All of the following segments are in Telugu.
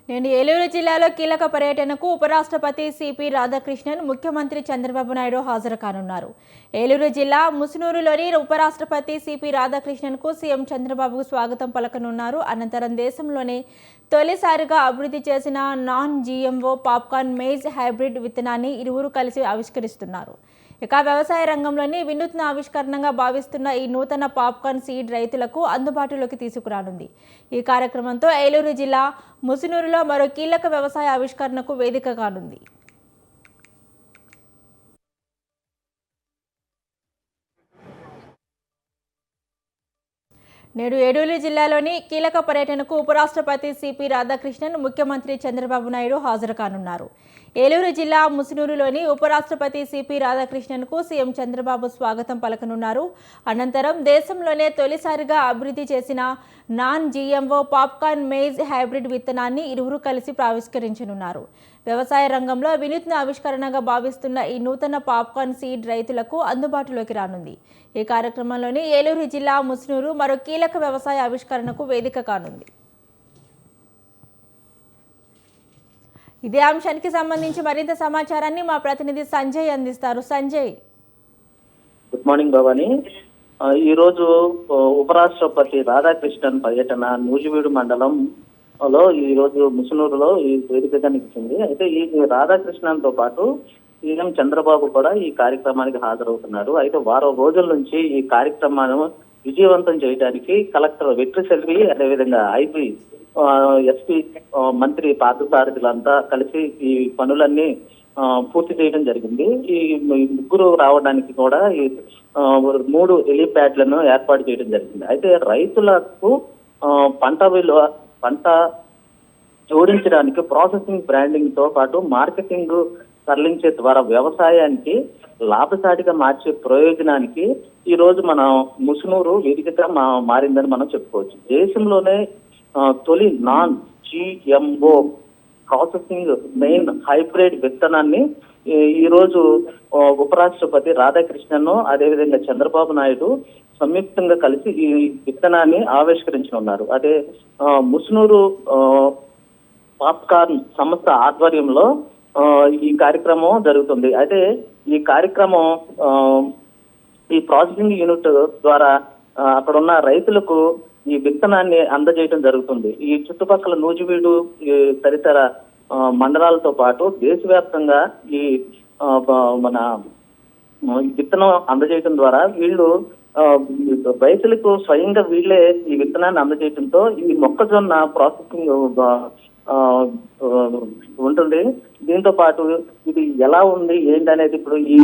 నేను ఏలూరు జిల్లాలో కీలక పర్యటనకు ఉపరాష్ట్రపతి సిపి రాధాకృష్ణన్, ముఖ్యమంత్రి చంద్రబాబు నాయుడు హాజరు కానున్నారు. ఏలూరు జిల్లా ముసునూరులోని ఉపరాష్ట్రపతి సిపి రాధాకృష్ణన్కు సీఎం చంద్రబాబు స్వాగతం పలకనున్నారు. అనంతరం దేశంలోనే తొలిసారిగా అభివృద్ధి చేసిన non GMO popcorn maize hybrid విత్తనాన్ని ఇరువురు కలిసి ఆవిష్కరిస్తున్నారు. ఇక వ్యవసాయ రంగంలోని వినూత్న ఆవిష్కరణగా భావిస్తున్న ఈ నూతన పాప్కార్న్ సీడ్ రైతులకు అందుబాటులోకి తీసుకురానుంది. ఈ కార్యక్రమంతో ఏలూరు జిల్లా ముసునూరులో మరో కీలక వ్యవసాయ ఆవిష్కరణకు వేదిక కానుంది. నేడు ఏలూరు జిల్లాలోని కీలక పర్యటనకు ఉపరాష్ట్రపతి సిపి రాధాకృష్ణన్, ముఖ్యమంత్రి చంద్రబాబు నాయుడు హాజరు కానున్నారు. ఏలూరు జిల్లా ముసునూరులోని ఉపరాష్ట్రపతి సిపి రాధాకృష్ణన్కు సీఎం చంద్రబాబు స్వాగతం పలకనున్నారు. అనంతరం దేశంలోనే తొలిసారిగా అభివృద్ధి చేసిన non GMO popcorn maize hybrid విత్తనాన్ని ఇరువురు కలిసి ఆవిష్కరించనున్నారు. వ్యవసాయ రంగంలో వినూత్న ఆవిష్కరణగా భావిస్తున్న ఈ నూతన పాప్కార్న్ సీడ్ రైతులకు అందుబాటులోకి రానుంది. ఈ కార్యక్రమంలోని ఏలూరు జిల్లా ముసునూరు మరో కీలక వ్యవసాయ ఆవిష్కరణకు వేదిక కానుంది. ఇదే అంశానికి సంబంధించి మరింత సమాచారాన్ని మా ప్రతినిధి సంజయ్ అందిస్తారు. Sanjay, good morning Bhavani. ఈ రోజు ఉపరాష్ట్రపతి రాధాకృష్ణన్ పర్యటన నూజివీడు మండలంలో ఈ రోజు ముసునూరులో ఈ వేదికగా నిలిచింది. అయితే ఈ రాధాకృష్ణన్ తో పాటు సీఎం చంద్రబాబు కూడా ఈ కార్యక్రమానికి హాజరవుతున్నారు. అయితే వారం రోజుల నుంచి ఈ కార్యక్రమాన్ని విజయవంతం చేయడానికి కలెక్టర్ వెట్రి సెల్వి, అదేవిధంగా ఐపీ, ఎస్పీ, మంత్రి పార్థసారథులంతా కలిసి ఈ పనులన్నీ పూర్తి చేయడం జరిగింది. ఈ ముగ్గురు రావడానికి కూడా ఈ 3 హెలీప్యాడ్లను ఏర్పాటు చేయడం జరిగింది. అయితే రైతులకు పంట జోడించడానికి ప్రాసెసింగ్, బ్రాండింగ్ తో పాటు మార్కెటింగ్ తరలించే ద్వారా వ్యవసాయానికి లాభసాటిగా మార్చే ప్రయోజనానికి ఈ రోజు మనం ముసునూరు వేదికగా మారిందని మనం చెప్పుకోవచ్చు. దేశంలోనే తొలి non GMO processing main hybrid విత్తనాన్ని ఈ రోజు ఉపరాష్ట్రపతి రాధాకృష్ణన్, అదేవిధంగా చంద్రబాబు నాయుడు సంయుక్తంగా కలిసి ఈ విత్తనాన్ని ఆవిష్కరించనున్నారు. అదే ముసునూరు పాప్కార్న్ సంస్థ ఆధ్వర్యంలో ఈ కార్యక్రమం జరుగుతుంది. అయితే ఈ కార్యక్రమం ఈ ప్రాసెసింగ్ యూనిట్ ద్వారా అక్కడ ఉన్న రైతులకు ఈ విత్తనాన్ని అందజేయడం జరుగుతుంది. ఈ చుట్టుపక్కల నూజివీడు తదితర మండలాలతో పాటు దేశవ్యాప్తంగా ఈ మన విత్తనం అందజేయడం ద్వారా వీళ్ళు రైతులకు స్వయంగా వీళ్ళే ఈ విత్తనాన్ని అందజేయడంతో ఈ మొక్కజొన్న ప్రాసెసింగ్ ఉంటుంది. దీంతో పాటు ఇది ఎలా ఉంది ఏంటి అనేది ఇప్పుడు ఈ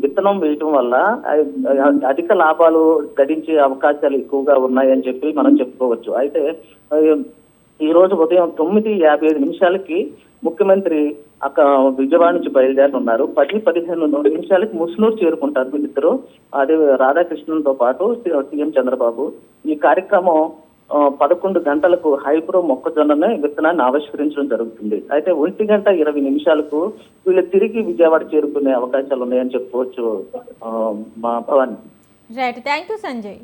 విత్తనం వేయటం వల్ల అధిక లాభాలు గడించే అవకాశాలు ఎక్కువగా ఉన్నాయని చెప్పి మనం చెప్పుకోవచ్చు. అయితే ఈ రోజు ఉదయం 9:55 ముఖ్యమంత్రి విజయవాడ నుంచి బయలుదేరుతున్నారు. 10-15 నిమిషాలకి ముసునూరు చేరుకుంటారు వీళ్ళిద్దరు, అదే రాధాకృష్ణన్ తో పాటు సీఎం చంద్రబాబు. ఈ కార్యక్రమం 11 గంటలకు హైబ్రో మొక్కజొన్న విత్తనాన్ని ఆవిష్కరించడం జరుగుతుంది. అయితే 1:20 వీళ్ళు తిరిగి విజయవాడ చేరుకునే అవకాశాలు ఉన్నాయని చెప్పుకోవచ్చు. మా Bhavani. Right, thank you Sanjay.